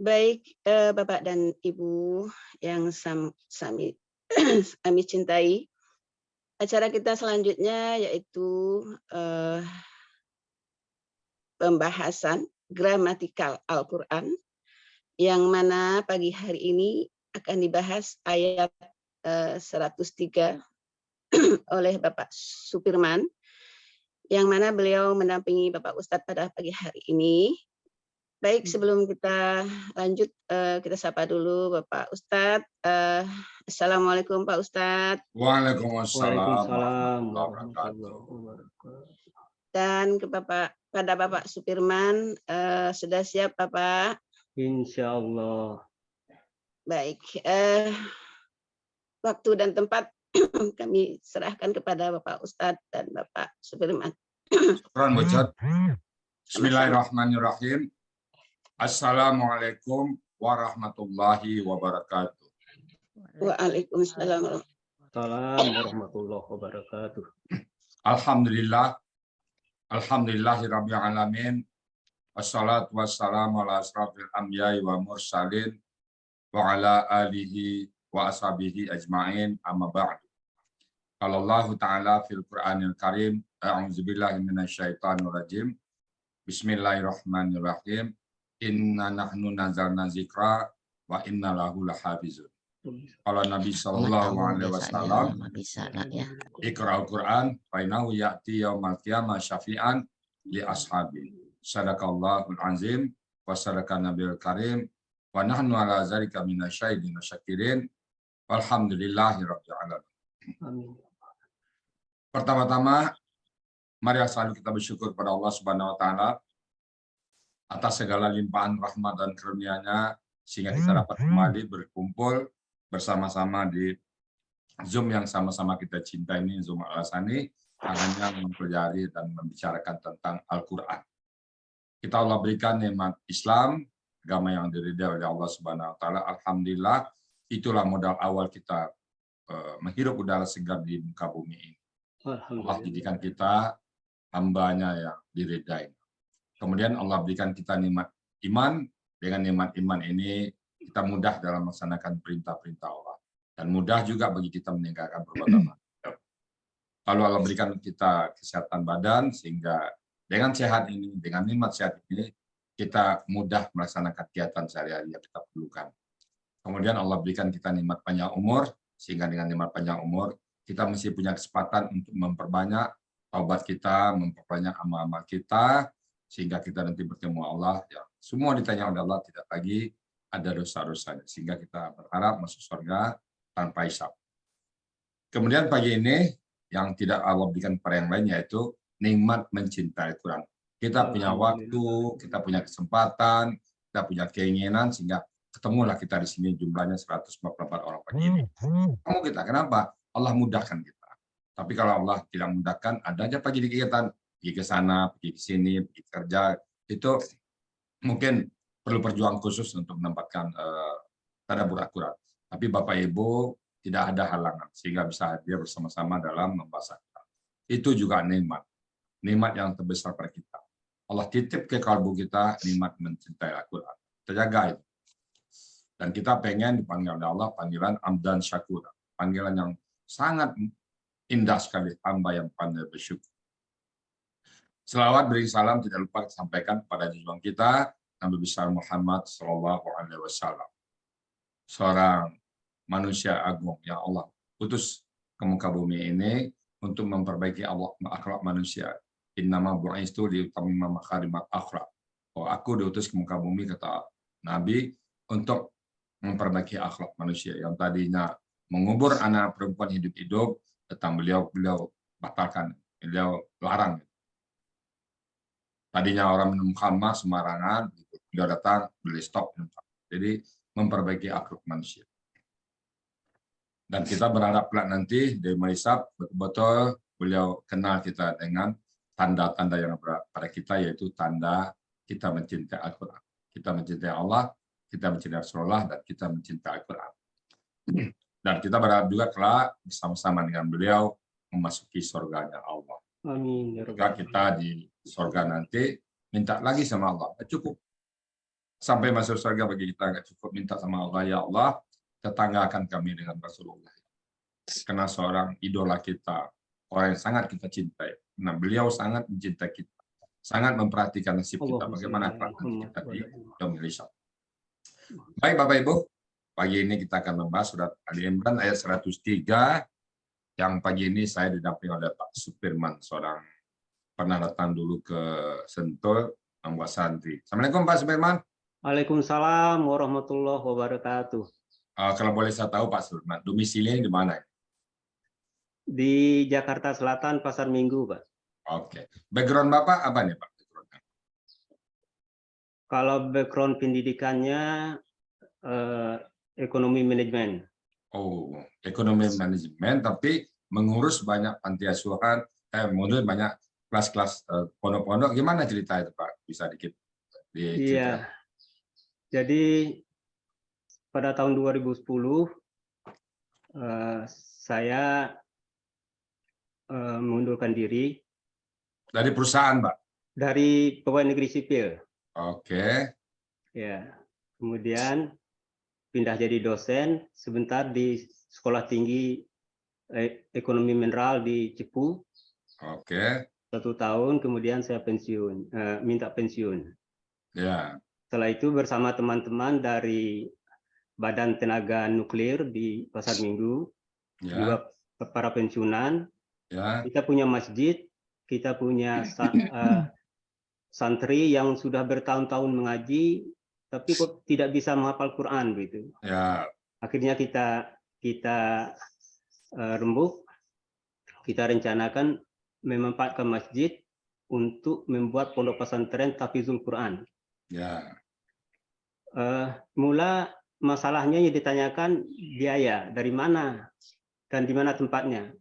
Baik, Bapak dan Ibu yang kami cintai, acara kita selanjutnya yaitu, eee, pembahasan gramatikal Al-Qur'an, yang mana pagi hari ini akan dibahas ayat, 103 oleh Bapak Supirman, yang mana beliau mendampingi Bapak Ustadz pada pagi hari ini. Baik, sebelum kita lanjut, kita sapa dulu Bapak Ustadz. Assalamualaikum Pak Ustadz. Waalaikumsalam Waalaikumsalam warahmatullahi wabarakatuh. warahmatullahi wabarakatuh. Dan pada Bapak Supirman, sudah siap Bapak? Insyaallah. Baik, waktu dan tempat kami serahkan kepada Bapak Ustadz dan Bapak Supirman. Syukran Bujat. Bismillahirrahmanirrahim. Assalamualaikum warahmatullahi wabarakatuh. Waalaikumsalam. Salam warahmatullahi wabarakatuh. Alhamdulillah. Alhamdulillahirabbil alamin. Wassalatu wassalamu ala asrofil anbiya'i wa mursalin wa ala alihi wa ashabihi ajma'in, amma ba'du. Qala Allah Ta'ala fil Qur'anil Karim, a'udzubillahi minasyaitonir rajim. Bismillahirrahmanirrahim. Inna nahnu nazzalna dzikra wa inna lahu lahafizun. Qala Nabi sallallahu alaihi wasallam, Iqra'ul Qur'an fa innahu ya'ti yaumal qiyamah syafi'an li ashabi. Sadaqallahul azim wa sadaqan nabiyul karim wa nahnu ala zalika minasyahidin wasyakirin. Walhamdulillahirabbil alamin. Amin. Pertama-tama, mari selalu kita bersyukur pada Allah Subhanahu wa taala atas segala limpahan rahmat dan karunia-Nya sehingga kita dapat kembali berkumpul bersama-sama di Zoom yang sama-sama kita cinta ini, Zoom Al-Asani, hanya mempelajari dan membicarakan tentang Al-Qur'an. Kita Allah berikan nikmat Islam, agama yang diridhai oleh Allah Subhanahu wa taala. Alhamdulillah, itulah modal awal kita menghirup udara segar di muka bumi ini. Allah jadikan kita hambanya yang diridhai. Kemudian Allah berikan kita nikmat iman. Dengan nikmat iman ini kita mudah dalam melaksanakan perintah-perintah Allah. Dan mudah juga bagi kita meninggalkan perbuatan maksiat. Lalu Allah berikan kita kesehatan badan, sehingga dengan sehat ini, dengan nikmat sehat ini, kita mudah melaksanakan kegiatan sehari-hari yang kita perlukan. Kemudian Allah berikan kita nikmat panjang umur, sehingga dengan nikmat panjang umur, kita mesti punya kesempatan untuk memperbanyak taubat kita, memperbanyak amal-amal kita, sehingga kita nanti bertemu Allah, ya semua ditanya oleh Allah, tidak lagi ada dosa-dosanya, sehingga kita berharap masuk surga tanpa hisab. Kemudian pagi ini yang tidak Allah berikan kepada yang lain, yaitu nikmat mencintai Quran. Kita punya waktu, kita punya kesempatan, kita punya keinginan, sehingga ketemulah kita di sini, jumlahnya 144 orang pagi ini. Kamu kita, kenapa? Allah mudahkan kita. Tapi kalau Allah tidak mudahkan, ada aja pagi di kegiatan, pergi ke sana, pergi ke sini, pergi kerja, itu mungkin perlu perjuangan khusus untuk menempatkan tadabbur Al-Quran. Tapi Bapak Ibu tidak ada halangan, sehingga bisa hadir bersama-sama dalam membahas Al-Quran. Itu juga nikmat yang terbesar pada kita. Allah titip ke kalbu kita nikmat mencintai Al-Quran. Terjaga itu. Dan kita pengen dipanggil oleh Allah panggilan amdan syakura, panggilan yang sangat indah sekali, hamba yang pandai bersyukur. Selawat beri salam tidak lupa disampaikan kepada junjungan kita Nabi besar Muhammad Shallallahu Alaihi Wasallam, seorang manusia agung yang Allah utus ke muka bumi ini untuk memperbaiki akhlak manusia. Innama bu'istu liutammima makarimal akhlak. Oh, aku diutus ke muka bumi, kata Nabi, untuk memperbaiki akhlak manusia yang tadinya mengubur anak perempuan hidup-hidup, tentang beliau batalkan, beliau larang. Tadinya orang minum khamar sembarangan, beliau datang, beli stop. Jadi memperbaiki akhlak manusia. Dan kita berharap nanti di Maisab betul-betul beliau kenal kita dengan tanda-tanda yang ada pada kita, yaitu tanda kita mencintai Al-Quran. Kita mencintai Allah, kita mencintai Rasulullah, dan kita mencintai Al-Quran. Dan kita berharap juga kelak bersama-sama dengan beliau memasuki surganya Allah. Amin. Jika kita di surga nanti minta lagi sama Allah, cukup. Sampai masuk surga bagi kita nggak cukup minta sama Allah, ya Allah, tetanggakan kami dengan Rasulullah. Karena seorang idola kita, orang yang sangat kita cintai. Nah, beliau sangat mencintai kita, sangat memperhatikan nasib kita, bagaimana akhlak kita di Indonesia. Baik Bapak Ibu, pagi ini kita akan membahas surat Ali Imran ayat 103, yang pagi ini saya didampingi oleh Pak Supirman, seorang pernah datang dulu ke Sentul, membuat santri. Assalamualaikum Pak Supirman. Waalaikumsalam warahmatullahi wabarakatuh. Kalau boleh saya tahu Pak Supirman, domisili di mana? Di Jakarta Selatan, Pasar Minggu, Pak. Oke. Background Bapak apa nih Pak? Kalau background pendidikannya ekonomi manajemen. Oh, ekonomi manajemen, tapi mengurus banyak panti asuhan, mengurus banyak kelas-kelas pondok-pondok. Gimana cerita itu Pak? Bisa dikit diceritakan? Iya. Jadi pada tahun 2010 saya mengundurkan diri Dari perusahaan, Pak? dari pegawai negeri sipil. Oke. Ya. Kemudian pindah jadi dosen sebentar di Sekolah Tinggi Ekonomi Mineral di Cepu. Oke. 1 tahun, kemudian saya pensiun, minta pensiun. Ya. Setelah itu bersama teman-teman dari Badan Tenaga Nuklir di Pasar Minggu, Ya. juga para pensiunan, Ya. kita punya masjid, kita punya santri yang sudah bertahun-tahun mengaji, tapi kok tidak bisa menghafal Quran gitu. Ya. Akhirnya kita rembuk, kita rencanakan memanfaatkan masjid untuk membuat pondok pesantren tahfizul Quran. Ya. Mula masalahnya yang ditanyakan biaya, dari mana dan di mana tempatnya.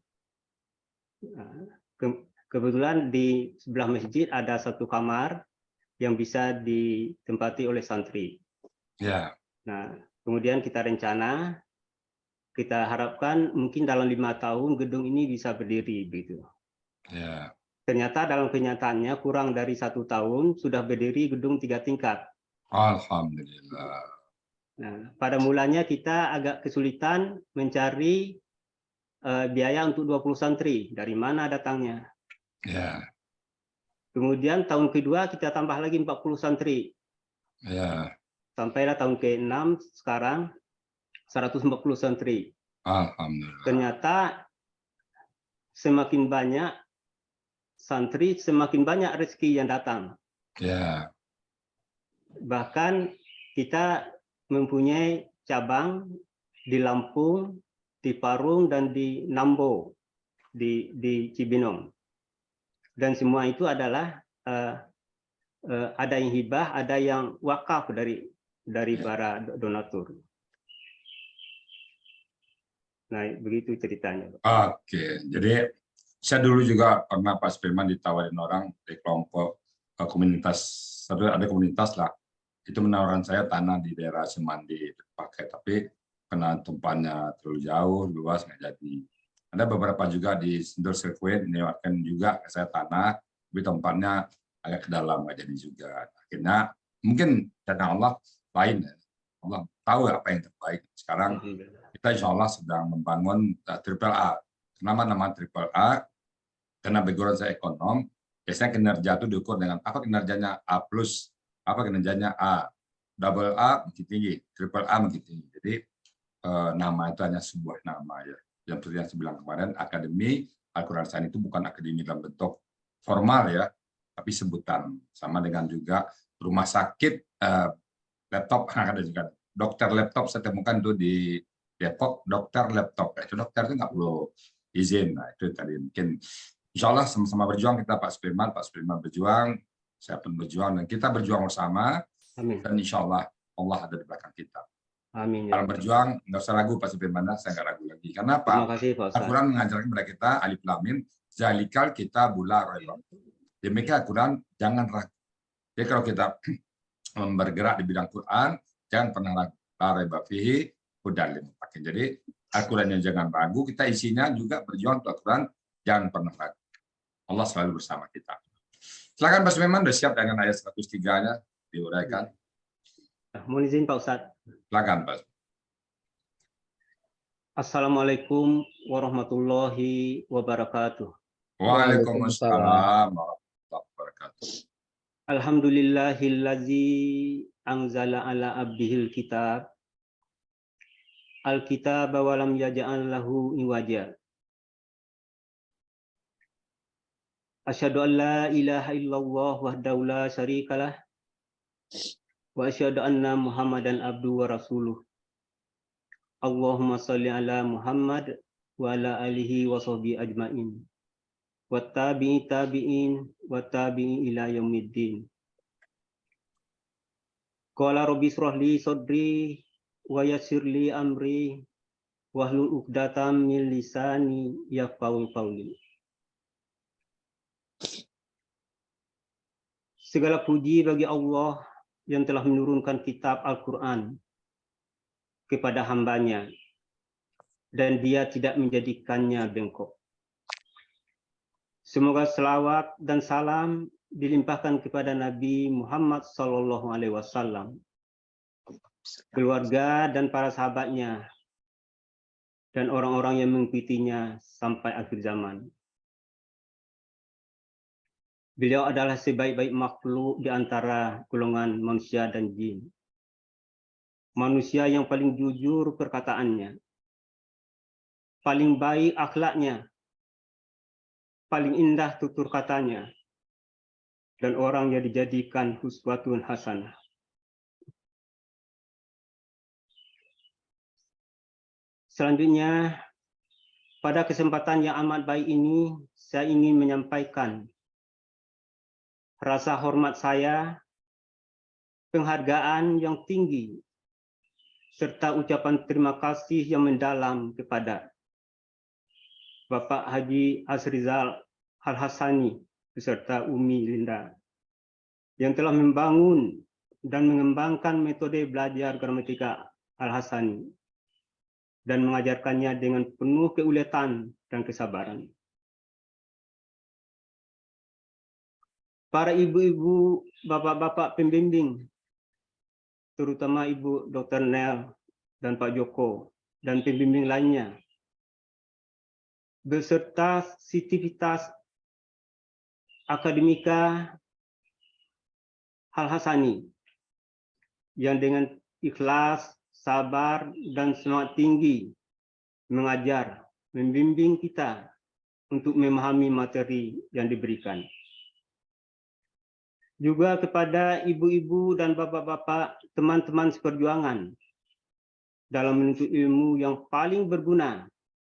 Kebetulan di sebelah masjid ada 1 kamar yang bisa ditempati oleh santri. Ya. Nah, kemudian kita rencana, kita harapkan mungkin dalam 5 tahun gedung ini bisa berdiri, gitu. Ya. Ternyata dalam kenyataannya kurang dari 1 tahun sudah berdiri gedung 3 tingkat. Alhamdulillah. Nah, pada mulanya kita agak kesulitan mencari biaya untuk 20 santri. Dari mana datangnya? Ya. Kemudian tahun kedua kita tambah lagi 40 santri. Ya. Sampailah tahun ke-6 sekarang 140 santri. Alhamdulillah. Ternyata semakin banyak santri, semakin banyak rezeki yang datang. Ya. Bahkan kita mempunyai cabang di Lampung, di Parung, dan di Nambo, di Cibinong. Dan semua itu adalah ada yang hibah, ada yang wakaf dari para donatur. Nah, begitu ceritanya. Oke, jadi saya dulu juga pernah Pak Supirman ditawarin orang di kelompok komunitas, ada komunitas lah, itu menawarkan saya tanah di daerah Semandi dipakai, tapi karena tempatnya terlalu jauh, luas, nggak jadi. Ada beberapa juga di Sentul Sirkuit menawarkan juga saya tanah, tapi tempatnya agak ke dalam, nggak jadi juga. Akhirnya mungkin karena Allah lain, Allah tahu apa yang terbaik. Sekarang kita insya Allah sedang membangun Triple A. Kenapa nama Triple A? Karena background saya ekonom, biasanya kinerja itu diukur dengan apa kinerjanya A+, apa kinerjanya A, double A makin tinggi, triple A makin tinggi. Jadi nama itu hanya sebuah nama ya. Yang seperti yang saya bilang kemarin, Akademi Al-Quran Sain itu bukan akademi dalam bentuk formal ya, tapi sebutan. Sama dengan juga rumah sakit laptop, ada juga dokter laptop saya temukan itu di Depok, dokter laptop. Itu dokter itu nggak perlu izin. Nah itu tadi mungkin insya Allah sama-sama berjuang kita Pak Supirman berjuang, saya pun berjuang, dan kita berjuang bersama. Amin. Dan insya Allah Allah ada di belakang kita. Amin. Dalam berjuang nggak usah ragu Pak Supirman, saya nggak ragu lagi. Karena apa? Terima kasih Pak Ustaz. Al-Quran mengajarkan kepada kita alif lam mim zalikal kita bula raiba. Demikian Al-Quran jangan ragu. Jadi kalau kita bergerak di bidang Quran jangan pernah ragu. La raiba fihi hudal lil muttaqin. Jadi Al-Qurannya jangan ragu, kita isinya juga berjuang untuk Al-Quran jangan pernah ragu. Allah selalu bersama kita. Silakan Pak Supirman, sudah siap dengan ayat 103-nya diuraikan. Mohon izin Pak Ustadz. Silakan Pak. Assalamualaikum warahmatullahi wabarakatuh. Waalaikumsalam warahmatullahi wabarakatuh. Alhamdulillahillazi anzala ala abdihil kitab. Al-kitab wa lam yaj'al lahu iwaja. Asyhadu an la ilaha illallah wahdahu la syarikalah. Wa asyhadu anna Muhammadan abduhu wa rasuluh. Allahumma shalli ala Muhammad wa ala alihi wa sahbihi ajmain. Wa tabi'in wa tabi'i ila yaumiddin. Qala rabbi shrah li sadri wa yassir li amri wahlul 'uqdatam min lisani yafqahu qawli. Segala puji bagi Allah yang telah menurunkan kitab Al-Quran kepada hambanya, dan dia tidak menjadikannya bengkok. Semoga selawat dan salam dilimpahkan kepada Nabi Muhammad SAW, keluarga dan para sahabatnya, dan orang-orang yang mengikutinya sampai akhir zaman. Beliau adalah sebaik-baik makhluk di antara golongan manusia dan jin. Manusia yang paling jujur perkataannya, paling baik akhlaknya, paling indah tutur katanya, dan orang yang dijadikan uswatun hasanah. Selanjutnya, pada kesempatan yang amat baik ini, saya ingin menyampaikan rasa hormat saya, penghargaan yang tinggi, serta ucapan terima kasih yang mendalam kepada Bapak Haji Asrizal Al-Hassani beserta Umi Linda yang telah membangun dan mengembangkan metode belajar gramatika Al-Hassani dan mengajarkannya dengan penuh keuletan dan kesabaran. Para ibu-ibu, bapak-bapak pembimbing, terutama Ibu Dr. Nel dan Pak Joko, dan pembimbing lainnya, beserta sivitas akademika Al-Hassani, yang dengan ikhlas, sabar, dan semangat tinggi mengajar, membimbing kita untuk memahami materi yang diberikan. Juga kepada ibu-ibu dan bapak-bapak, teman-teman seperjuangan dalam menuntut ilmu yang paling berguna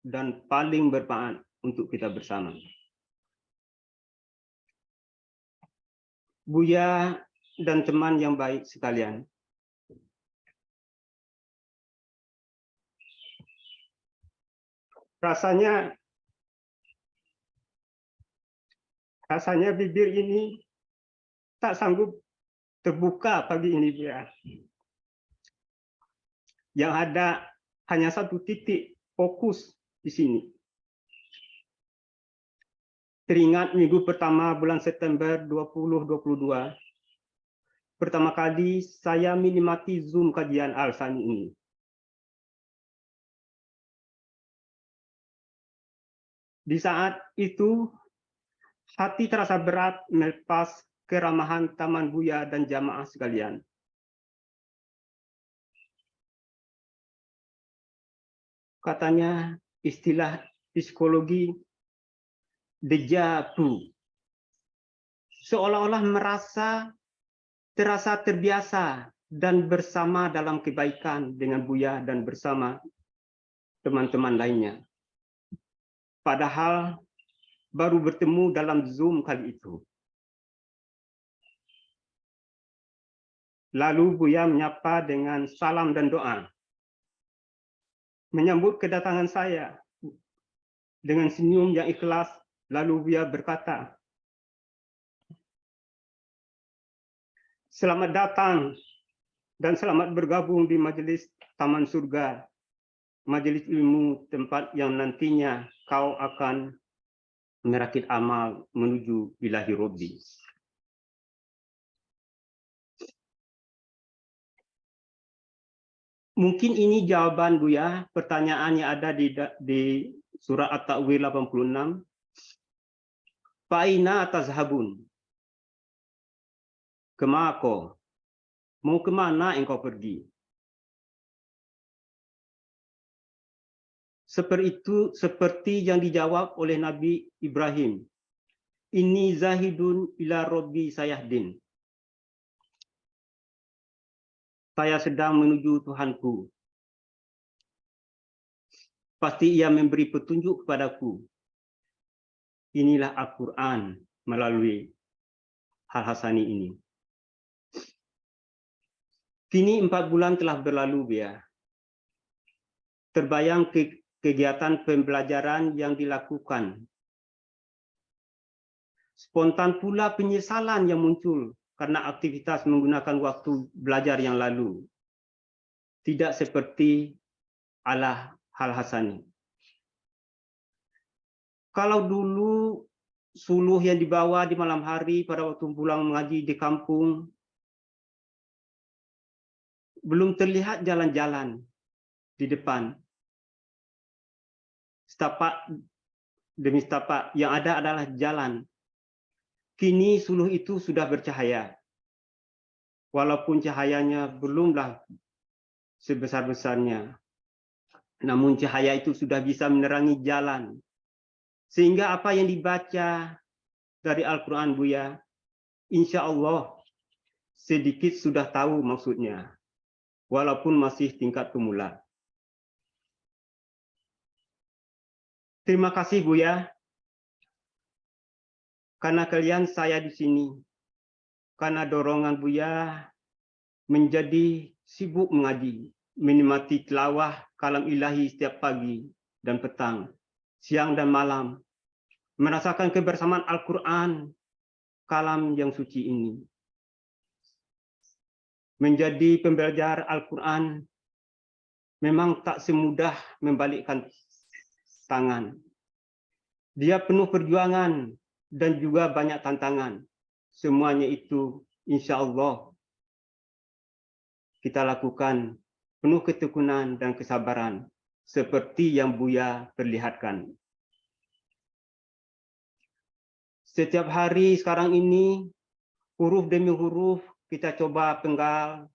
dan paling bermanfaat untuk kita bersama. Buya dan teman yang baik sekalian, rasanya bibir ini tak sanggup terbuka pagi ini, Buya. Yang ada hanya satu titik fokus di sini. Teringat minggu pertama bulan September 2022, pertama kali saya menikmati Zoom kajian Al-Hassani ini. Di saat itu, hati terasa berat melepas keramahan Taman Buya dan jamaah sekalian. Katanya istilah psikologi déjà vu. Seolah-olah terasa terbiasa dan bersama dalam kebaikan dengan Buya dan bersama teman-teman lainnya. Padahal baru bertemu dalam Zoom kali itu. Lalu Buya menyapa dengan salam dan doa. Menyambut kedatangan saya dengan senyum yang ikhlas, lalu Buya berkata, "Selamat datang dan selamat bergabung di Majelis Taman Surga, majelis ilmu tempat yang nantinya kau akan merakit amal menuju ilahi Robbi." Mungkin ini jawaban Buya, pertanyaan yang ada di surat At-Takwir 86. Fa'ina tazhabun. Kemako? Mau kemana engkau pergi? Seperti yang dijawab oleh Nabi Ibrahim. Inni zahidun ila Rabbi sayahdin. Saya sedang menuju Tuhanku. Pasti ia memberi petunjuk kepadaku. Inilah Al-Quran melalui Al-Hasani ini. Kini 4 bulan telah berlalu, ya. Terbayang kegiatan pembelajaran yang dilakukan. Spontan pula penyesalan yang muncul karena aktivitas menggunakan waktu belajar yang lalu. Tidak seperti ala Al-Hasani. Kalau dulu suluh yang dibawa di malam hari pada waktu pulang mengaji di kampung, belum terlihat jalan-jalan di depan. Setapak demi setapak, yang ada adalah jalan. Kini suluh itu sudah bercahaya. Walaupun cahayanya belumlah sebesar-besarnya. Namun cahaya itu sudah bisa menerangi jalan. Sehingga apa yang dibaca dari Al-Quran, Buya, insya Allah sedikit sudah tahu maksudnya. Walaupun masih tingkat pemula. Terima kasih, Buya. Karena kalian saya di sini. Karena dorongan Buya menjadi sibuk mengaji, menikmati tilawah kalam ilahi setiap pagi dan petang, siang dan malam, merasakan kebersamaan Al-Quran, kalam yang suci ini. Menjadi pembelajar Al-Quran memang tak semudah membalikkan tangan. Dia penuh perjuangan dan juga banyak tantangan. Semuanya itu insya Allah kita lakukan penuh ketekunan dan kesabaran seperti yang Buya perlihatkan. Setiap hari sekarang ini, huruf demi huruf kita coba penggal,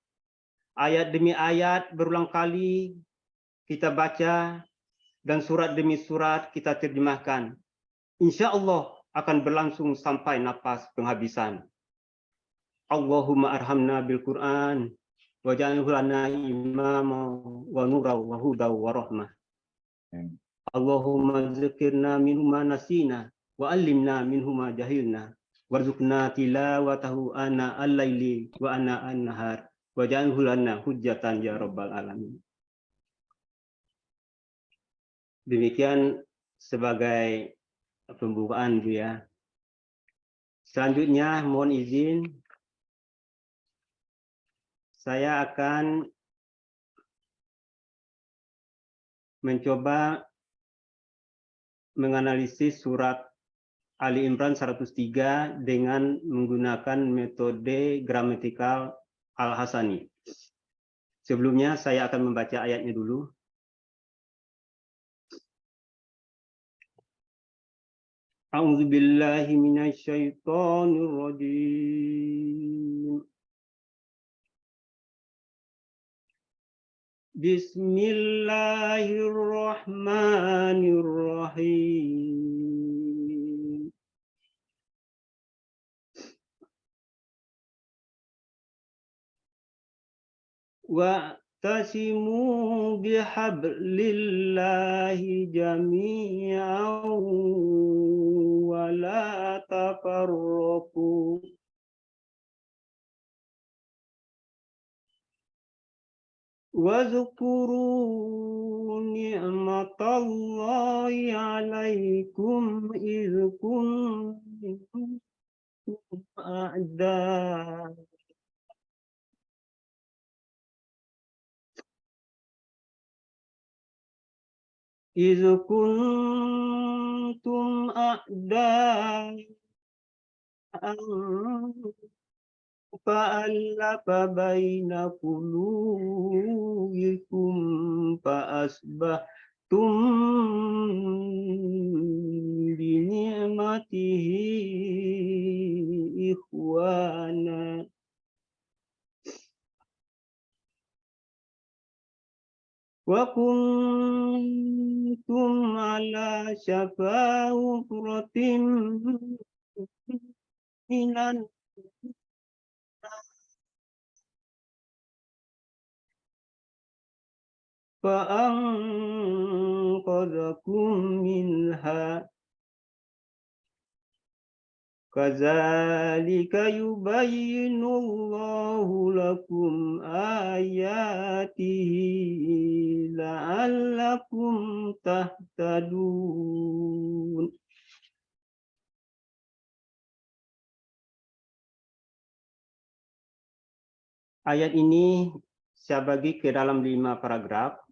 ayat demi ayat berulang kali kita baca, dan surat demi surat kita terjemahkan. Insya Allah akan berlangsung sampai nafas penghabisan. Allahumma arhamna bil Quran, waj'alhu lana imama wa nura wa huda wa rahmah. Allahumma dzikirna minhu ma nasina wa allimna minhu ma jahilna warzuqna tilawatahu ana al-laili wa ana an-nahar waj'alhu lana hujjatan ya rabbal alamin. Demikian sebagai pembukaan, Buya. Selanjutnya mohon izin saya akan mencoba menganalisis surat Ali Imran 103 dengan menggunakan metode gramatikal Al-Hasani. Sebelumnya saya akan membaca ayatnya dulu. A'udzu billahi minasyaitonir rajim. Bismillahirrahmanirrahim. Wa'tasimu bihablillahi jami'an wa la tafarraqu. Wazkuru ni'matallahi 'alaikum idh kuntum a'da. إذ كنتم أعداء fa'alafa baina qulubikum fa'asbahtum bi ni'matihi ikhwana. Wa kuntum ala syafa hufratin minan fa'anqadhakum minha. Kadzalika yubayyinullahu lakum ayatihi la'allakum tahtadun. Ayat ini saya bagi ke dalam 5 paragraf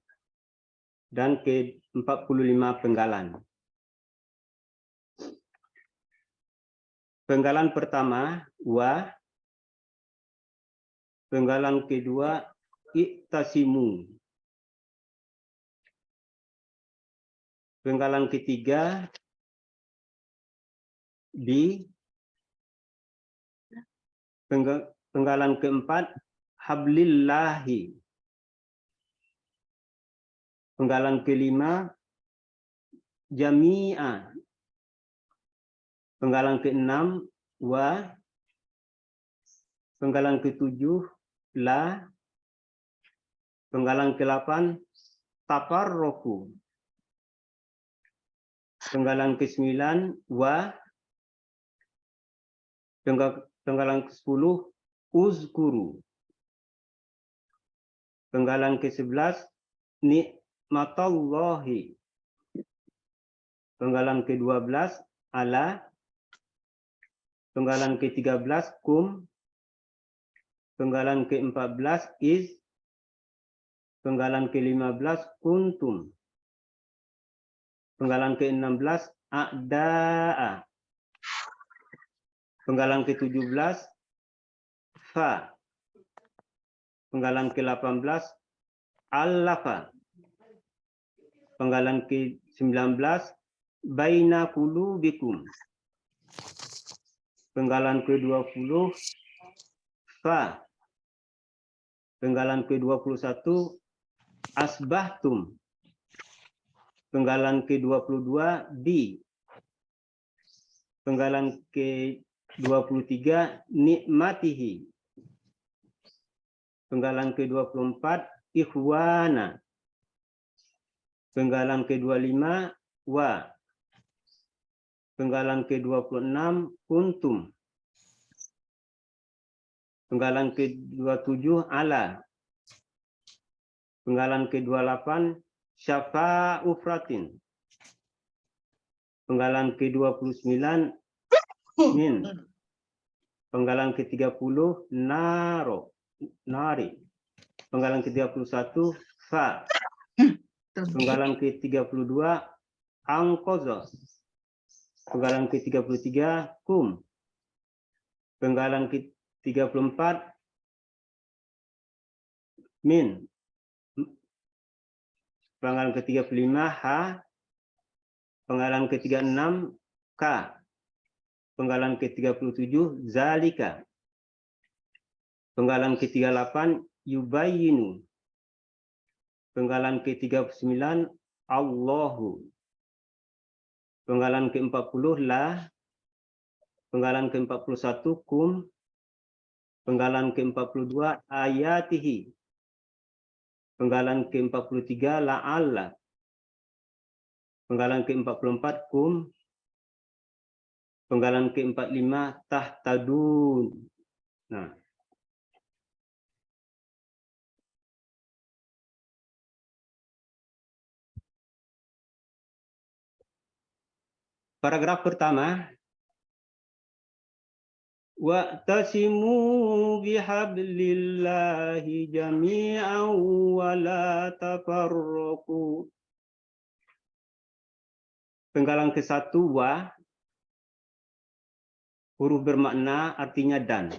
dan ke 45 penggalan. Penggalan pertama, wa. Penggalan kedua, iktasimu. Penggalan ketiga, bi. Penggalan keempat, hablillahi. Penggalan kelima, jami'a. Penggalan keenam, wa. Penggalan ketujuh, la. Penggalan ke-8, tafarroku. Penggalan ke-9, wa. Penggalan ke-10, uzkuru. Penggalan ke-11, nikmatallahi. Penggalan ke-12, ala. Penggalan ke-13, kum. Penggalan ke-14, is. Penggalan ke-15, kuntum. Penggalan ke-16, a'da'a. Penggalan ke-17, fa. Penggalan ke-18, allafa. Penggalan ke-19, baina qulubikum. Penggalan ke-20, fa. Penggalan ke-21, asbahtum. Penggalan ke-22, bi. Penggalan ke-23, nikmatihi. Penggalan ke-24, ikhwana. Penggalan ke-25, wa. Penggalan ke-26, kuntum. Penggalan ke-27, ala. Penggalan ke-28, syafa ufratin. Penggalan ke-29, min. Penggalan ke-30, nari. Penggalan ke-31, fa. Penggalan ke-32, angkozo. Penggalan ke-33, kum. Penggalan ke-34, min. Penggalan ke-35, ha. Penggalan ke-36, ka. Penggalan ke-37, zalika. Penggalan ke-38, yubayyinu. Penggalan ke-39, Allahu. Penggalan ke-40, la. Penggalan ke-41, kum. Penggalan ke-42, ayatihi. Penggalan ke-43, la'alla. Penggalan ke-44, kum. Penggalan ke-45, tahtadun. Nah. Paragraf pertama, wa'tasimu bihablillahi jami'an wa la tafarraqu. Penggalan ke-1, wa. Huruf bermakna artinya dan.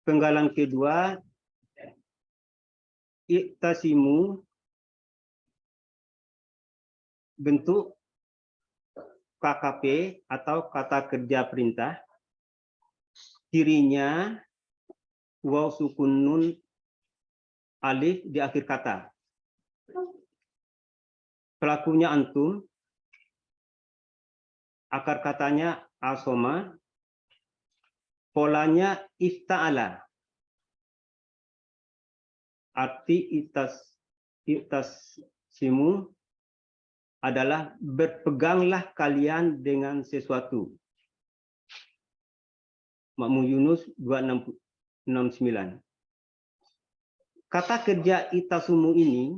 Penggalan kedua, iktasimu, bentuk KKP atau kata kerja perintah, cirinya waw sukun nun alif di akhir kata. Pelakunya antum, akar katanya asoma, polanya ifta'ala. Arti iktasimu adalah berpeganglah kalian dengan sesuatu. Makmu Yunus 269. Kata kerja itasumu ini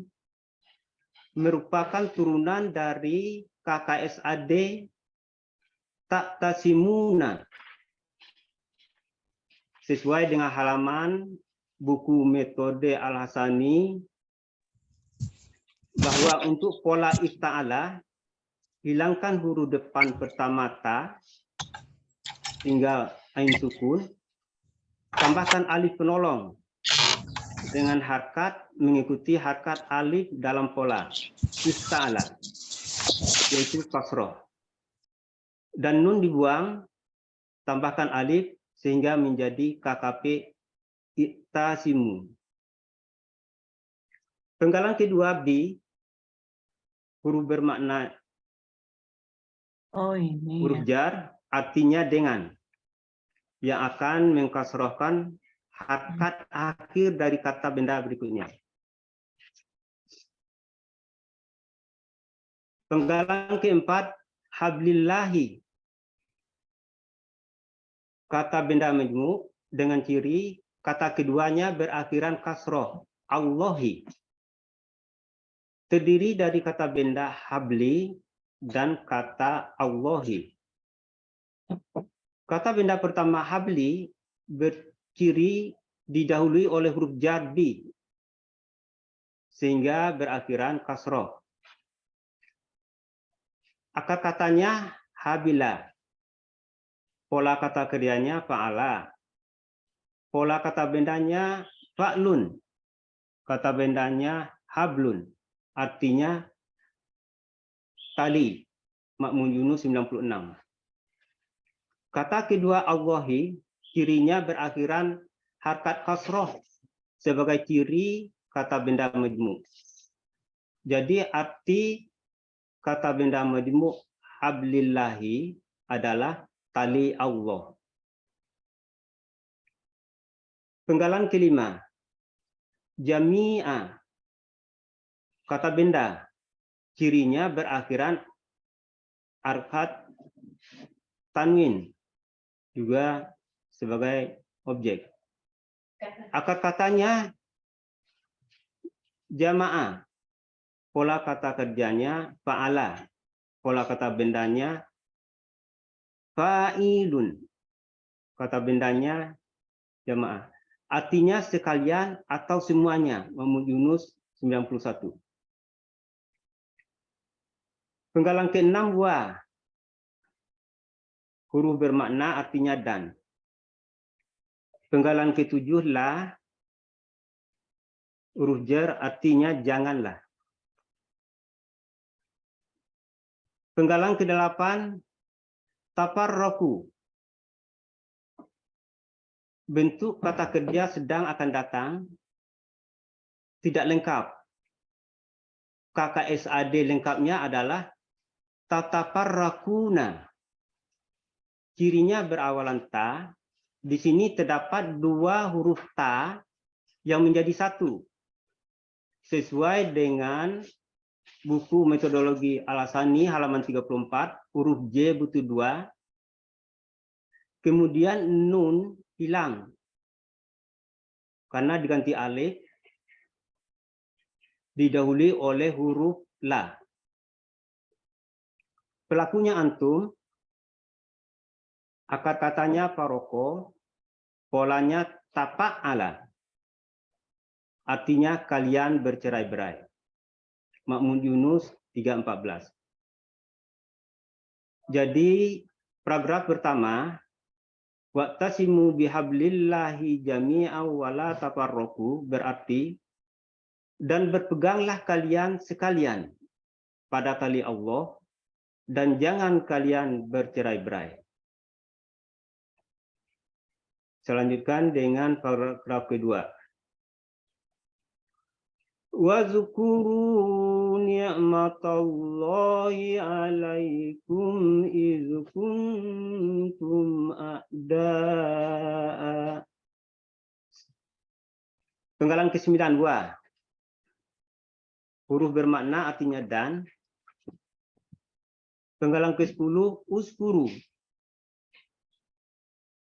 merupakan turunan dari KKSAD taktasimuna. Sesuai dengan halaman buku metode Al-Hasani, bahwa untuk pola ifta'ala, hilangkan huruf depan pertama ta, tinggal ain sukun, tambahkan alif penolong dengan harkat mengikuti harkat alif dalam pola ifta'ala, yaitu kasroh. Dan nun dibuang, tambahkan alif sehingga menjadi KKP iktasimu. Penggalan kedua B, huruf bermakna huruf jar, artinya dengan, yang akan mengkasrohkan harkat akhir dari kata benda berikutnya. Penggalan keempat, hablillahi, kata benda majmu' dengan ciri kata keduanya berakhiran kasroh, Allahi. Terdiri dari kata benda habli dan kata Allahi. Kata benda pertama habli berciri didahului oleh huruf jar bi, sehingga berakhiran kasroh. Akar katanya habila. Pola kata kerjanya fa'ala. Pola kata bendanya fa'lun. Kata bendanya hablun. Artinya tali. Makmu Yunus 96. Kata kedua Allahi, cirinya berakhiran harkat kasroh sebagai ciri kata benda majmu'. Jadi arti kata benda majmu' hablillahi adalah tali Allah. Penggalan kelima, jami'a, kata benda, cirinya berakhiran harkat tanwin, juga sebagai objek. Akar katanya jamaah, pola kata kerjanya fa'ala, pola kata bendanya fa'ilun, kata bendanya jamaah. Artinya sekalian atau semuanya, Muhammad Yunus 91. Penggalan ke-6 wa, huruf bermakna artinya dan. Penggalan ke-7 la, huruf jar artinya janganlah. Penggalan ke-8 tafarroku, bentuk kata kerja sedang akan datang, tidak lengkap. KKSAD lengkapnya adalah tatafarrakuna. Cirinya berawalan ta. Di sini terdapat dua huruf ta yang menjadi satu. Sesuai dengan buku metodologi Al-Hasani halaman 34, huruf J butuh 2. Kemudian nun hilang karena diganti alif, didahului oleh huruf la. Pelakunya antum, akar katanya faroko, polanya tapa'ala, artinya kalian bercerai-berai. Makmu Yunus 314. Jadi paragraf pertama, Wa'tasimu bihablillahi jami'an wa la tafarraqu berarti dan berpeganglah kalian sekalian pada tali Allah dan jangan kalian bercerai-berai. Selanjutkan dengan paragraf kedua. Wa zukuru ni'matallahi 'alaikum iz kuntum a'da'a. Penggalan ke-9 wa. Huruf bermakna artinya dan. Penggalan ke-10 uskuru.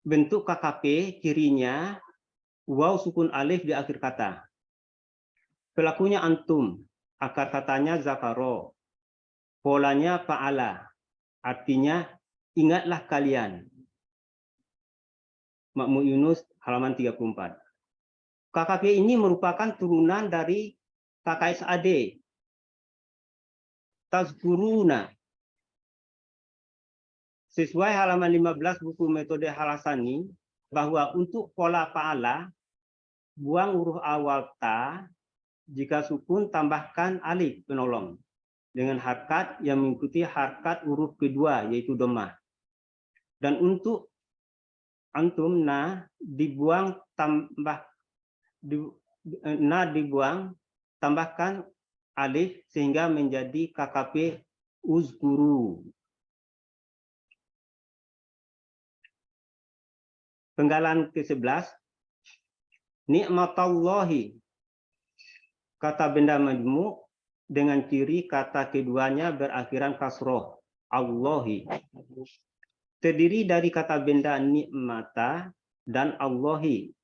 Bentuk KKP cirinya waw sukun alif di akhir kata. Pelakunya antum, akar katanya zakaro. Polanya fa'ala, artinya ingatlah kalian. Makmu Yunus halaman 34. KKP ini merupakan turunan dari KKSAD. Tazkuruna. Sesuai halaman 15 buku metode Halasani, bahwa untuk pola fa'ala, buang huruf awal ta, jika sukun tambahkan alif penolong dengan harkat yang mengikuti harkat huruf kedua yaitu dhammah. Dan untuk antum dibuang tambahkan alif sehingga menjadi KKP uzkuru. Penggalan ke-11 ni'matallahi. Kata benda majmu' dengan ciri kata keduanya berakhiran kasroh. Allahi. Terdiri dari kata benda nikmata dan Allahi.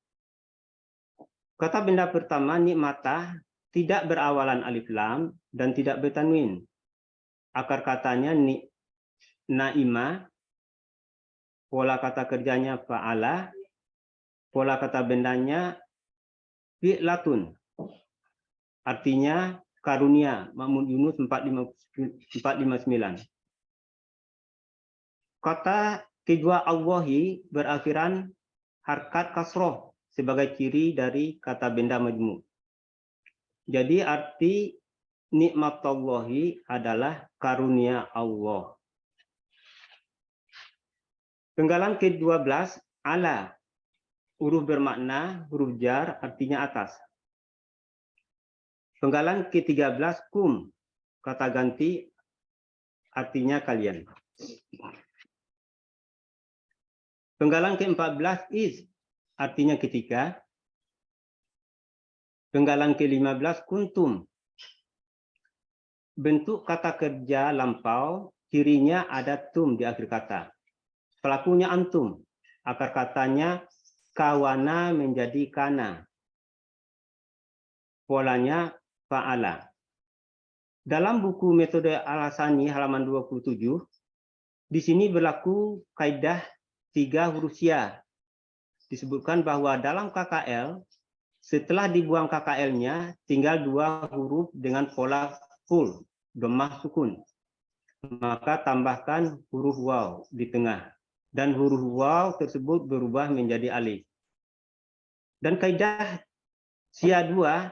Kata benda pertama nikmata tidak berawalan alif lam dan tidak bertanwin. Akar katanya naima. Pola kata kerjanya fa'ala. Pola kata bendanya fi'latun. Artinya karunia. Makmu Yunus 459. Kata kedua Allahi berakhiran harkat kasroh sebagai ciri dari kata benda majmu'. Jadi arti nikmatallahi adalah karunia Allah. Penggalan ke-12 ala. Huruf bermakna huruf jar artinya atas. Penggalan ke-13 kum, kata ganti artinya kalian. Penggalan ke-14 is artinya ketika. Penggalan ke-15 kuntum. Bentuk kata kerja lampau cirinya ada tum di akhir kata. Pelakunya antum. Akar katanya kawana menjadi kana. Polanya fa'ala. Dalam buku metode Al-Hasani halaman 27, di sini berlaku kaidah 3 huruf sya. Disebutkan bahwa dalam KKL, setelah dibuang KKL-nya, tinggal 2 huruf dengan pola full, dhammah sukun. Maka tambahkan huruf waw di tengah. Dan huruf waw tersebut berubah menjadi alif. Dan kaidah sya 2,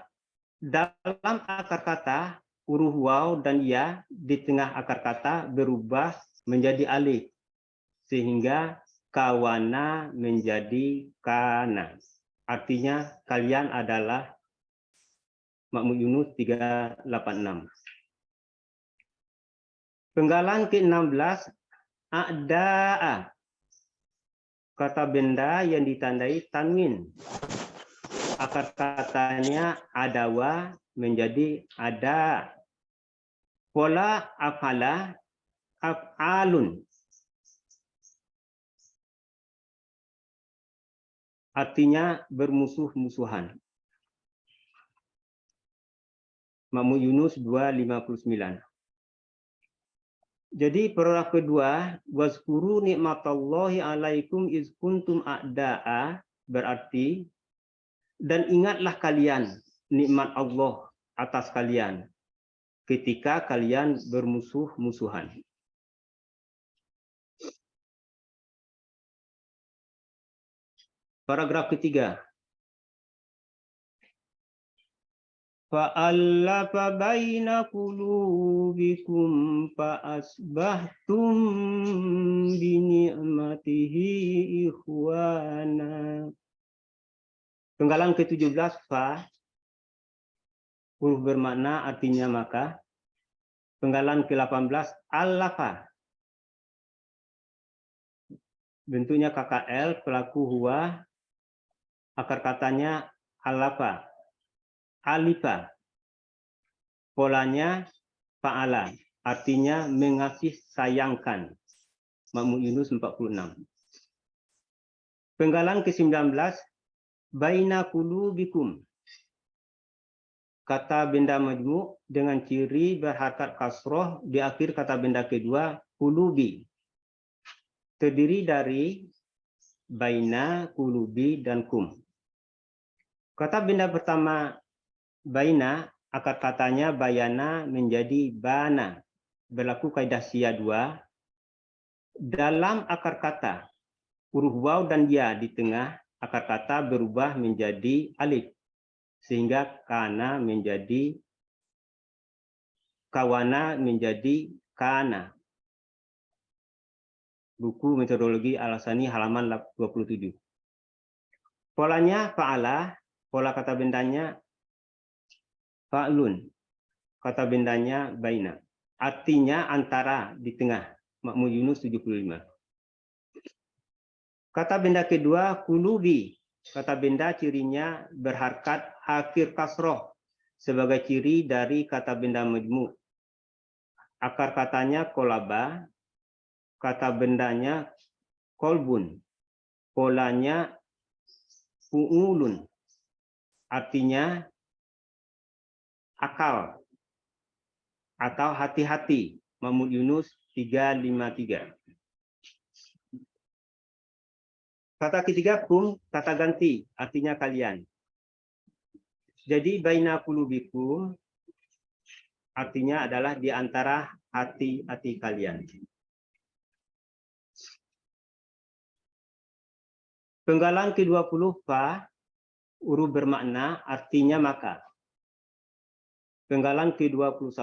dalam akar kata, huruf waw dan ya di tengah akar kata berubah menjadi alif. Sehingga kawana menjadi kana. Artinya kalian adalah Makmu Yunus 386. Penggalan ke-16 a'da'a. Kata benda yang ditandai tanwin. Akar katanya adawa menjadi ada. Pola afala af'alun. Artinya bermusuh-musuhan. Makmu Yunus 259. Jadi paragraf kedua, wazkuru nikmatallahi alaikum iz kuntum a'da'a, berarti dan ingatlah kalian nikmat Allah atas kalian ketika kalian bermusuh-musuhan. Paragraf ketiga. Fa'allafa baina qulubikum fa'asbahtum bi ni'matihi ikhwana. Penggalan ke-17 fa, huruf bermakna artinya maka. Penggalan ke-18 allafa, bentuknya KKL, pelaku huwa, akar katanya alafa. Alifa, polanya fa'ala, artinya mengasih sayangkan. Makmum Yunus 46. Penggalan ke-19, baina qulubikum, kata benda majmu' dengan ciri berharkat kasroh di akhir kata benda kedua, qulubi. Terdiri dari baina, qulubi, dan kum. Kata benda pertama baina, akar katanya bayana menjadi bana. Berlaku kaidah Syiah 2. Dalam akar kata, huruf waw dan ya di tengah, akar kata berubah menjadi alif. Sehingga kana menjadi kawana menjadi kana. Buku Metodologi Al-Asani halaman 27. Polanya fa'ala, pola kata bendanya fa'lun, kata bendanya baina. Artinya antara, di tengah. Makmum Yunus 75. Kata benda kedua qulubi. Kata benda cirinya berharkat akhir kasroh sebagai ciri dari kata benda majmu'. Akar katanya kolaba, kata bendanya kolbun, polanya fu'ulun, artinya akal atau hati-hati. Mahmud Yunus 353. Kata ketiga kum, kata ganti, artinya kalian. Jadi baina qulubikum artinya adalah di antara hati-hati kalian. Penggalan ke-20 fa, huruf bermakna artinya maka. Penggalan ke-21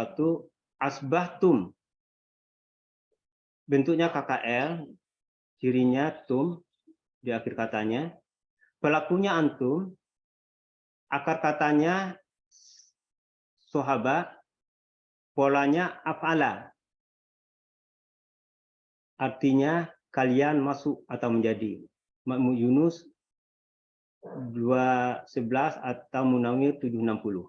asbahtum, bentuknya KKL, cirinya tum di akhir katanya. Pelakunya antum, akar katanya sohaba, polanya af'ala, artinya kalian masuk atau menjadi. Makmum Yunus 211 atau Munawir 760.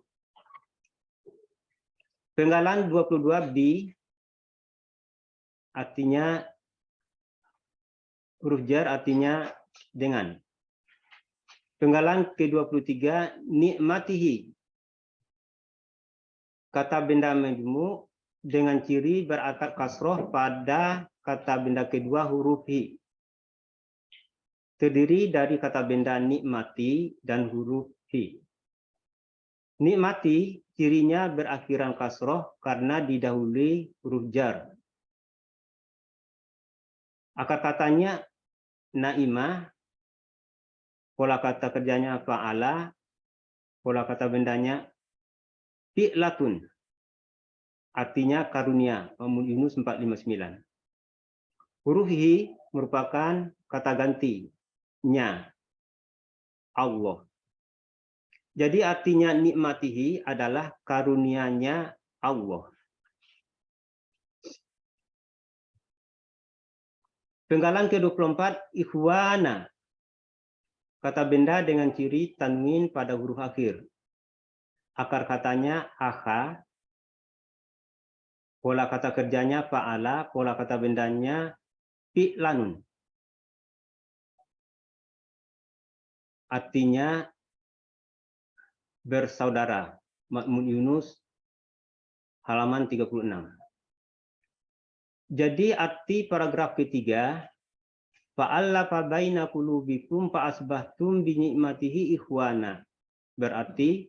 Penggalan 22 bi, artinya huruf jar artinya dengan. Penggalan ke-23 nikmatihi, kata benda majmu' dengan ciri berakar kasroh pada kata benda kedua huruf hi. Terdiri dari kata benda nikmati dan huruf hi. Nikmati cirinya berakhiran kasroh karena didahului huruf jar. Akar katanya naimah, pola kata kerjanya fa'ala, pola kata bendanya fi'latun, artinya karunia. Makmum Yunus 459. Huruf hi merupakan kata gantinya Allah. Jadi artinya nikmatihi adalah karunianya Allah. Penggalan ke-24 ikhwana, kata benda dengan ciri tanwin pada huruf akhir. Akar katanya akha, pola kata kerjanya fa'ala, pola kata bendanya fi'lanun. Artinya bersaudara. Makmum Yunus halaman 36. Jadi arti paragraf ketiga, fa'allafa baina qulubikum fa'asbahtum bi ni'matihi ikhwana. Berarti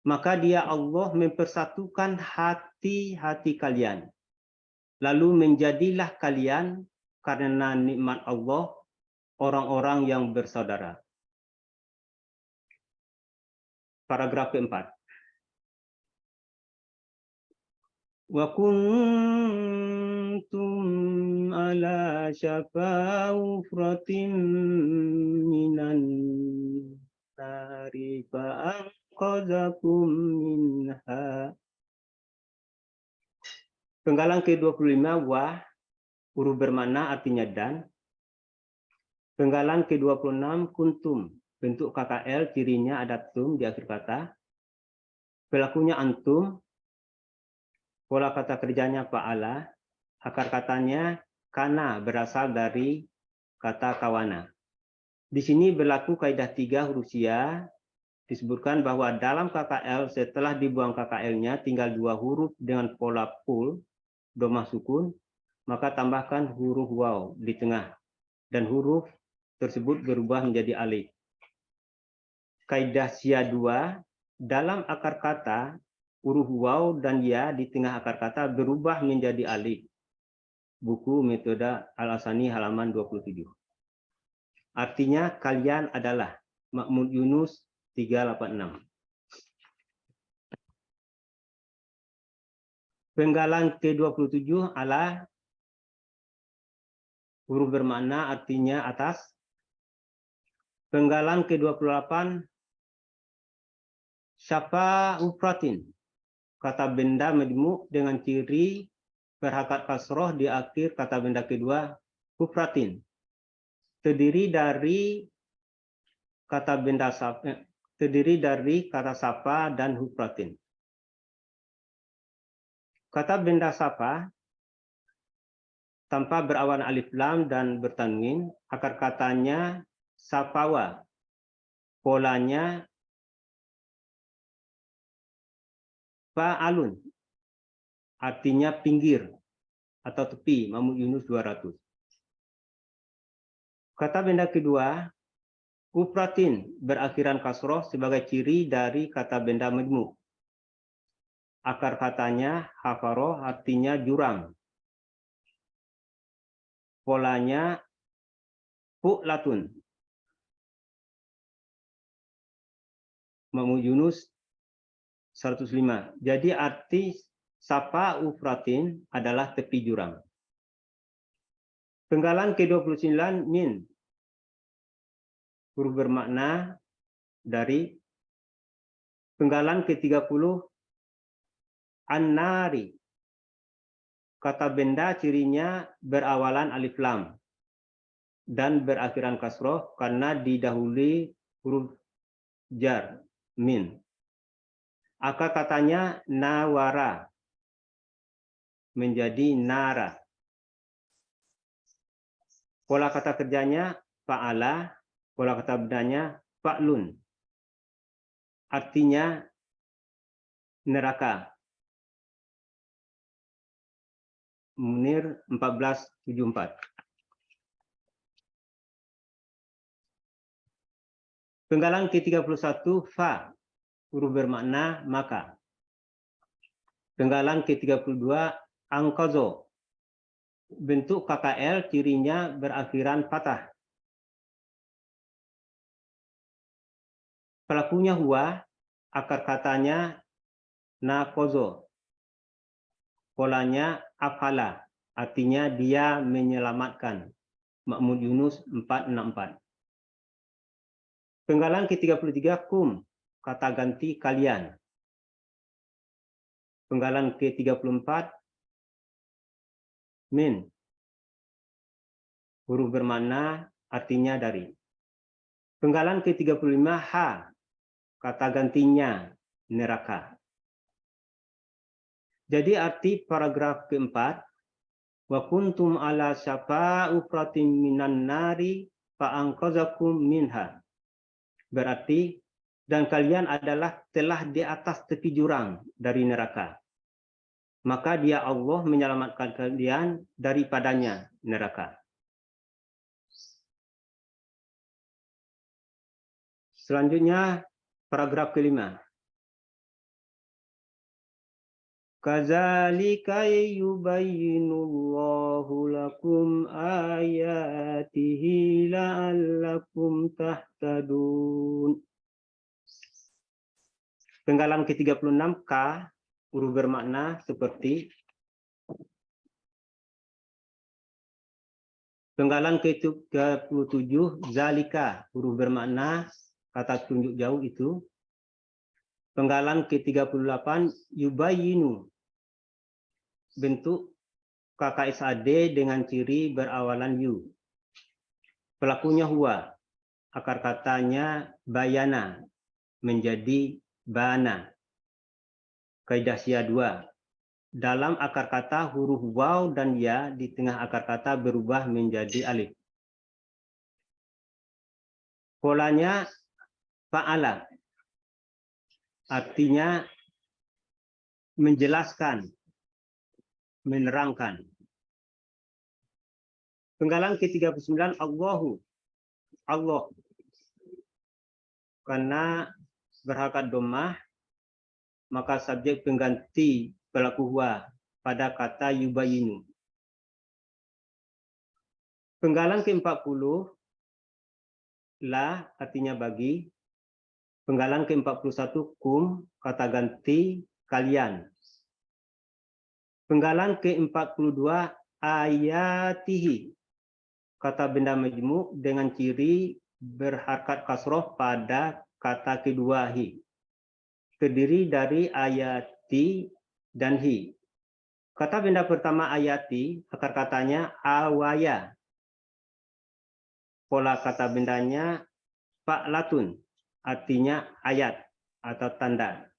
maka dia Allah mempersatukan hati-hati kalian. Lalu menjadilah kalian karena nikmat Allah orang-orang yang bersaudara. paragraf keempat. Wa kuntum ala syafa ufratin minan nari fa'anqadhakum minha. Penggalan ke-25 wa, huruf bermakna artinya dan. Penggalan ke-26 kuntum, bentuk KKL, cirinya ada tum di akhir kata. Pelakunya antum, pola kata kerjanya fa'ala, akar katanya kana berasal dari kata kawana. Di sini berlaku kaidah 3 huruf sia, disebutkan bahwa dalam KKL setelah dibuang KKL-nya tinggal 2 huruf dengan pola pul, domah sukun, maka tambahkan huruf waw di tengah dan huruf tersebut berubah menjadi alif. Kaidah sia 2, dalam akar kata huruf waw dan ya di tengah akar kata berubah menjadi alif. Buku Metode Al-Asani halaman 27. Artinya kalian adalah Mahmud Yunus 386. Penggalan ke-27 ala, huruf bermakna artinya atas. Penggalan ke-28 syafa ufratin, kata benda majmu' dengan ciri berhakat kasroh di akhir kata benda kedua ufratin. Terdiri dari kata benda sapa dan ufratin. Kata benda sapa tanpa berawan alif lam dan bertanwin, akar katanya sapawa. Polanya fa'alun, artinya pinggir atau tepi, Mahmud Yunus 200. Kata benda kedua, ufratin, berakhiran kasroh sebagai ciri dari kata benda majmu'. Akar katanya hafaroh, artinya jurang. Polanya fu'latun. Mahmud Yunus 105. Jadi arti sapa ufratin adalah tepi jurang. Penggalan ke-29 min, huruf bermakna dari. Penggalan ke-30 an-nari, kata benda cirinya berawalan alif lam dan berakhiran kasroh karena didahului huruf jar min. Akar katanya nawara menjadi nara. Pola kata kerjanya fa'ala, pola kata bendanya fa'lun. Artinya neraka. Munir 1474. Penggalan ke-31 fa, huruf bermakna maka. Penggalan ke-32 angkozo, bentuk KKL cirinya berakhiran patah. Pelakunya huwa, akar katanya nakozo. Polanya afala, artinya dia menyelamatkan. Mahmud Yunus 464. Penggalan ke-33 kum, kata ganti kalian. Penggalan ke-34 min, huruf bermakna artinya dari. Penggalan ke-35 ha, kata gantinya neraka. Jadi arti paragraf keempat, wa kuntum ala syafa ufratin minan nari fa'anqadhakum minha. Berarti dan kalian adalah telah di atas tepi jurang dari neraka. Maka dia Allah menyelamatkan kalian daripadanya neraka. Selanjutnya paragraf kelima. Kadzalika yubayyinullahu lakum ayatihi la'allakum tahtadun. Penggalan ke-36 K huruf bermakna seperti. Penggalan ke-37 zalika huruf bermakna kata tunjuk jauh itu. Penggalan ke-38 yubayinu bentuk KKSAD dengan ciri berawalan yu. Pelakunya huwa, akar katanya bayana menjadi bana. Kaidah Syiah 2. Dalam akar kata huruf waw dan ya di tengah akar kata berubah menjadi alif. Polanya fa'ala. Artinya menjelaskan, menerangkan. Penggalan ke-39 Allahu. Allah. Karena berhakat dhammah, maka subjek pengganti pelaku huwa pada kata yubayinu. Penggalan ke-40 la artinya bagi. Penggalan ke-41 kum kata ganti kalian. Penggalan ke-42 ayatihi kata benda majmuk dengan ciri berharkat kasroh pada kata kedua hi. Terdiri dari ayati dan hi. Kata benda pertama ayati, akar katanya awaya. Pola kata bendanya fa'latun, artinya ayat atau tanda.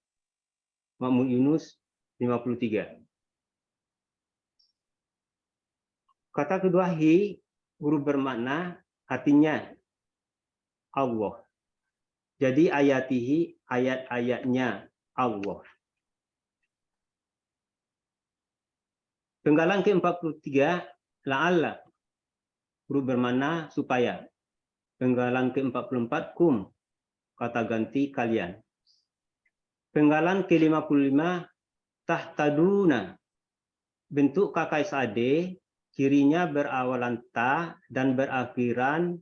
Makmum Yunus 53. Kata kedua hi, huruf bermakna artinya Allah. Jadi ayatihi, ayat-ayatnya Allah. Penggalan ke-43 la'alla, huruf bermakna supaya. Penggalan ke-44 kum, kata ganti kalian. Penggalan ke-55 tahtaduna, bentuk KKSAD, cirinya berawalan ta dan berakhiran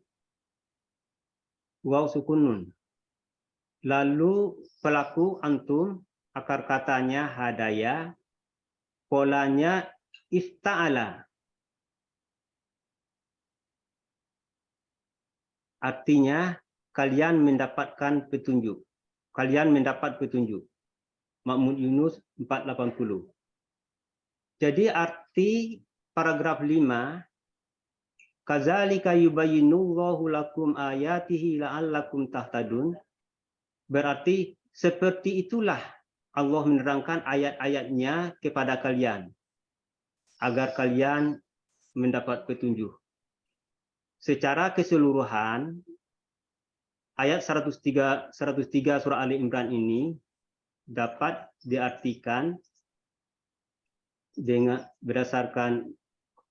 waw sukunun. Lalu pelaku antum, akar katanya hadaya, polanya ista'ala. Artinya kalian mendapatkan petunjuk. Kalian mendapat petunjuk. Makmum Yunus 480. Jadi arti paragraf 5, kadzalika yubayyinullahu lakum ayatihi la'allakum tahtadun, berarti seperti itulah Allah menerangkan ayat-ayatnya kepada kalian agar kalian mendapat petunjuk. Secara keseluruhan ayat 103 surah Ali Imran ini dapat diartikan dengan berdasarkan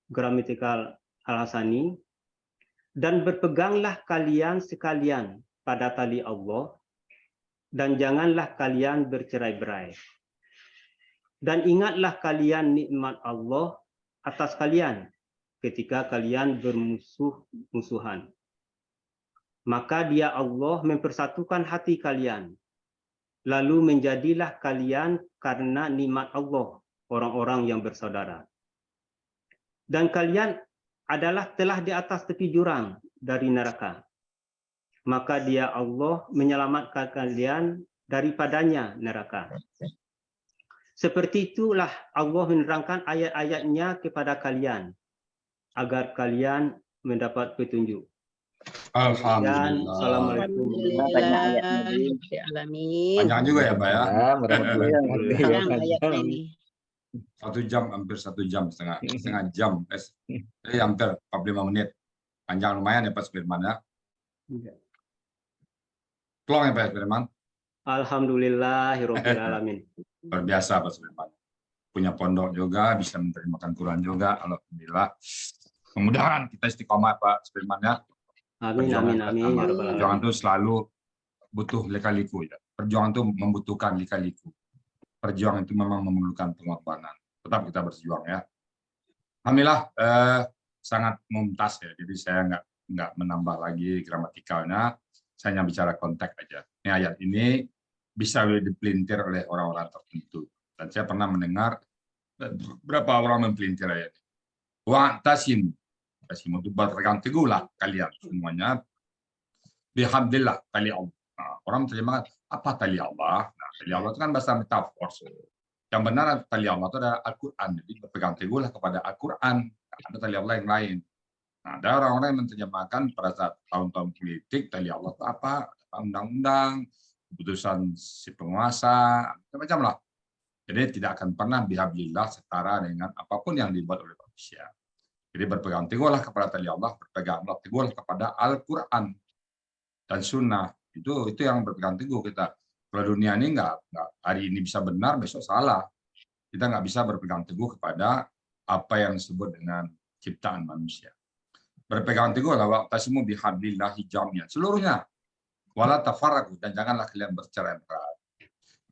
gramatikal Al-Hasani, dan berpeganglah kalian sekalian pada tali Allah dan janganlah kalian bercerai-berai. Dan ingatlah kalian nikmat Allah atas kalian ketika kalian bermusuh-musuhan. Maka dia Allah mempersatukan hati kalian. Lalu menjadilah kalian karena nikmat Allah orang-orang yang bersaudara. Dan kalian adalah telah di atas tepi jurang dari neraka. Maka dia Allah menyelamatkan kalian daripadanya neraka. Seperti itulah Allah menerangkan ayat-ayatnya kepada kalian agar kalian mendapat petunjuk. Alhamdulillah. Assalamualaikum. Panjang juga ya, Pak ya. Panjang ayatnya ini. 1 jam, hampir 1 jam setengah jam. Hampir 45 menit. Panjang lumayan ya Pak Firman ya. Plong ya Pak Firman. Alhamdulillahirabbil alamin. Luar biasa Pak Firman. Punya pondok juga, bisa menerjemahkan Quran juga. Alhamdulillah. Mudah-mudahan kita istiqomah Pak Firman ya. Amin, amin, amin. Perjuangan itu selalu butuh lika-liku ya. Perjuangan itu membutuhkan lika-liku. Perjuangan itu memang memerlukan pengorbanan. Tetap kita berjuang ya. Alhamdulillah sangat mumtaz ya. Jadi saya nggak menambah lagi gramatikalnya. Saya hanya bicara konteks aja. Ini ayat ini bisa dipelintir oleh orang-orang tertentu. Dan saya pernah mendengar berapa orang mempelintir ayat ini. Wa'tasimu. Tasimu itu berpegang teguhlah kalian semuanya. Bihamdillah, tali Allah. Nah, orang terjemahkan, apa tali Allah? Nah, tali Allah itu kan bahasa metafor. Yang benar tali Allah itu adalah Al-Quran. Jadi berpegang teguhlah kepada Al-Quran. Ada tali Allah yang lain. Nah, ada orang-orang yang menerjemahkan pada saat tahun-tahun politik, tali Allah itu apa? Undang-undang, keputusan si penguasa, macam-macam lah. Jadi tidak akan pernah bihablillah setara dengan apapun yang dibuat oleh manusia. Jadi berpegang teguhlah kepada tali Allah, berpeganglah teguhlah kepada Al-Quran dan Sunnah. Itu yang berpegang teguh kita. Kalau dunia ini nggak hari ini bisa benar, besok salah. Kita nggak bisa berpegang teguh kepada apa yang disebut dengan ciptaan manusia. Berpegang teguhlah wa'tasimu bihablillahi jami'an. Seluruhnya. Wala tafarraqu, dan janganlah kalian bercerai-berai.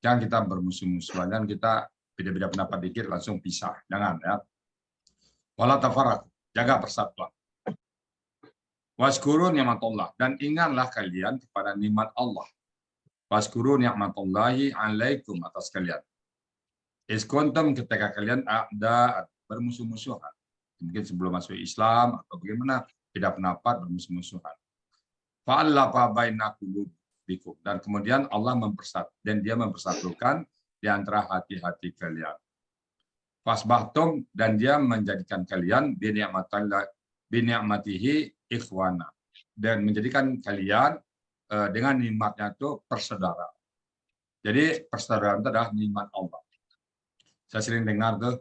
Jangan kita bermusuh-musuhan, dan kita beda-beda pendapat dikit langsung pisah. Jangan ya. Wala tafarraqu, jaga persatuan. Waskuru ni'matullah, dan ingatlah kalian kepada nikmat Allah. Waskuru ni'matullahi alaikum, atas kalian. Iskuntum, ketika kalian ada bermusuh-musuhan. Mungkin sebelum masuk Islam atau bagaimana, beda pendapat, bermusuh-musuhan. Fa'allafa baina qulubikum, dan kemudian Allah mempersatukan di antara hati-hati kalian. Fasbahtum, dan dia menjadikan kalian bini'matihi ikhwana, dan menjadikan kalian dengan nikmatnya itu persaudara. Jadi persaudaraan itu adalah nikmat Allah. Saya sering dengar tuh,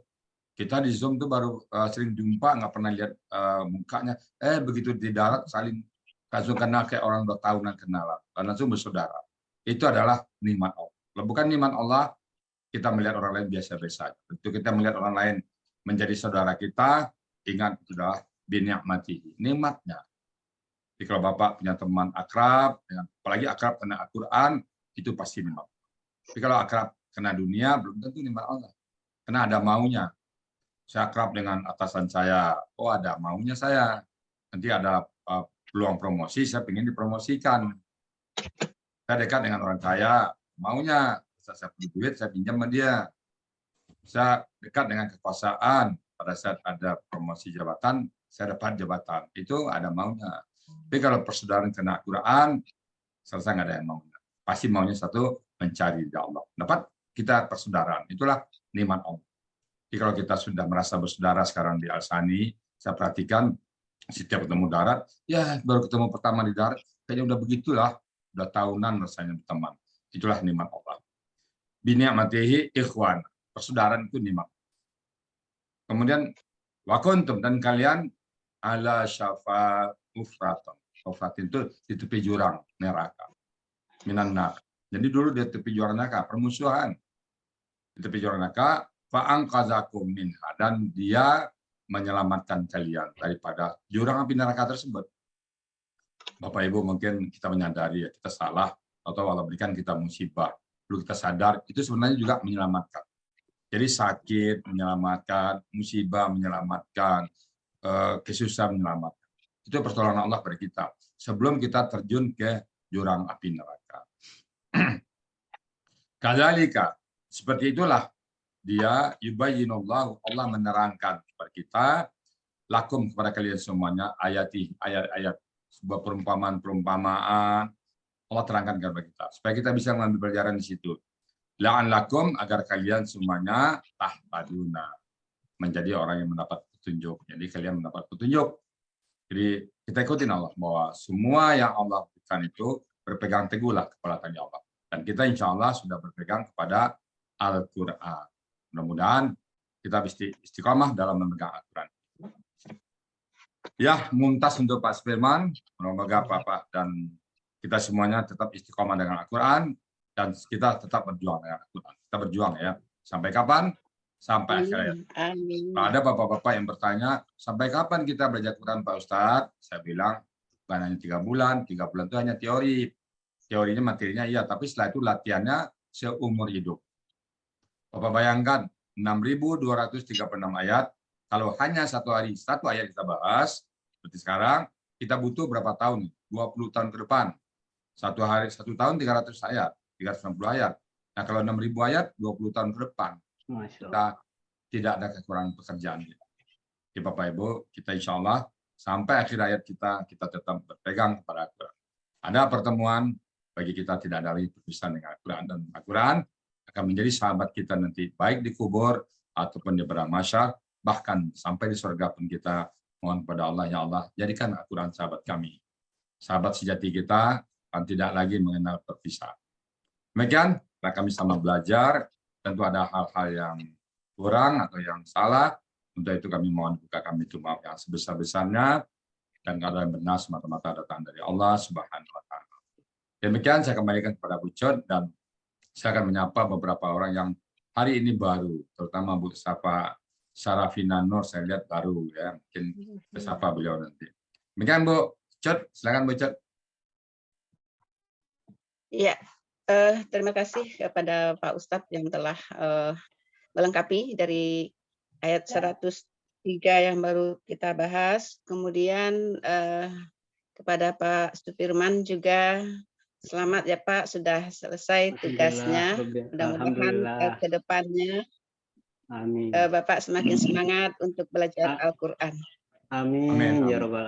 kita di Zoom tuh baru sering jumpa, nggak pernah lihat mukanya. Begitu di darat saling langsung kenal kayak orang 2 tahunan kenalan, dan langsung bersaudara. Itu adalah nikmat Allah. Kalau bukan nikmat Allah, kita melihat orang lain biasa-biasa. Begitu kita melihat orang lain menjadi saudara kita, ingat itu adalah bini'matihi, nikmatnya. Jadi kalau Bapak punya teman akrab, apalagi akrab kena Al-Quran, itu pasti nikmat. Tapi kalau akrab kena dunia, belum tentu nikmat Allah. Karena ada maunya. Saya akrab dengan atasan saya, ada maunya saya. Nanti ada peluang promosi, saya ingin dipromosikan. Saya dekat dengan orang kaya, maunya saya punya duit, saya pinjam sama dia. Saya dekat dengan kekuasaan, pada saat ada promosi jabatan, saya dapat jabatan. Itu ada maunya. Tapi kalau persaudaraan kena Quran, selesai nggak ada yang maunya. Pasti maunya satu, mencari dari Allah. Dapat kita persaudaraan. Itulah nikmat Allah. Jadi kalau kita sudah merasa bersaudara sekarang di Al-Sani, saya perhatikan setiap ketemu darat, ya baru ketemu pertama di darat, kayaknya udah begitulah, udah tahunan rasanya berteman. Itulah nikmat Allah. Bini'matihi ikhwan, persaudaraan itu nikmat. Kemudian wa kuntum, dan kalian ala syafa ufraton. Ufratin itu di tepi jurang neraka. Minan nar. Jadi dulu di tepi jurang neraka, permusuhan. Di tepi jurang neraka, fa'anqazakum minha, dan dia menyelamatkan kalian daripada jurang api neraka tersebut. Bapak Ibu, mungkin kita menyadari ya kita salah, atau Allah berikan kita musibah, perlu kita sadar itu sebenarnya juga menyelamatkan. Jadi sakit menyelamatkan, musibah menyelamatkan, kesusahan menyelamatkan. Itu pertolongan Allah pada kita sebelum kita terjun ke jurang api neraka. Kadzalika, seperti itulah dia yubayyinullahu, Allah menerangkan kepada kita, lakum, kepada kalian semuanya, ayat-ayat, sebuah perumpamaan Allah terangkan kepada kita supaya kita bisa mengambil pelajaran di situ. La'allakum, agar kalian semuanya tahtaduna, menjadi orang yang mendapat petunjuk. Jadi kalian mendapat petunjuk. Jadi kita ikutin Allah bahwa semua yang Allah berikan itu berpegang teguhlah kepada tali Allah. Dan kita insya Allah sudah berpegang kepada Al-Quran. Mudah-mudahan kita istiqamah dalam memegang Al-Quran. Ya, mumtaz untuk Pak Sudirman. Semoga Bapak dan kita semuanya tetap istiqamah dengan Al-Quran, dan kita tetap berjuang dengan Al-Quran. Kita berjuang ya. Sampai kapan? Sampai akhir hayat. Kalau ada bapak-bapak yang bertanya, sampai kapan kita belajar Quran Pak Ustadz? Saya bilang, bukan hanya 3 bulan. 3 bulan itu hanya teori. Teorinya, materinya iya, tapi setelah itu latihannya seumur hidup. Bapak bayangkan, 6.236 ayat, kalau hanya 1 hari 1 ayat kita bahas, seperti sekarang, kita butuh berapa tahun? 20 tahun ke depan. 1 hari, 1 tahun 300 ayat. 390 ayat. Nah, kalau 6.000 ayat, 20 tahun ke depan, Masya kita Allah. tidak ada kekurangan pekerjaan. Jadi Bapak Ibu, kita insya Allah sampai akhir hayat kita tetap berpegang kepada Al-Quran. Ada pertemuan, bagi kita tidak ada lagi perpisahan dengan Al-Quran. Dan Al-Quran akan menjadi sahabat kita nanti, baik di kubur ataupun di padang mahsyar, bahkan sampai di surga pun kita mohon kepada Allah, ya Allah, jadikan Al-Quran sahabat kami. Sahabat sejati kita akan tidak lagi mengenal perpisahan. Demikian, kami sama belajar, tentu ada hal-hal yang kurang atau yang salah. Untuk itu kami mohon buka kami itu maaf yang sebesar-besarnya, dan kalau yang benar semata-mata datang dari Allah Subhanahu wa Ta'ala. Demikian saya kembalikan kepada Bu Cot, dan saya akan menyapa beberapa orang yang hari ini baru, terutama Bu Sarafina Nur, saya lihat baru ya, mungkin bersapa beliau nanti. Demikian Bu Cot, silakan Bu Cot. Ya, terima kasih kepada Pak Ustadz yang telah melengkapi dari ayat 103 yang baru kita bahas. Kemudian kepada Pak Supirman juga selamat ya Pak, sudah selesai tugasnya. Mudah-mudahan ke depannya Bapak semakin semangat untuk belajar Al-Quran. Amin ya Rabbal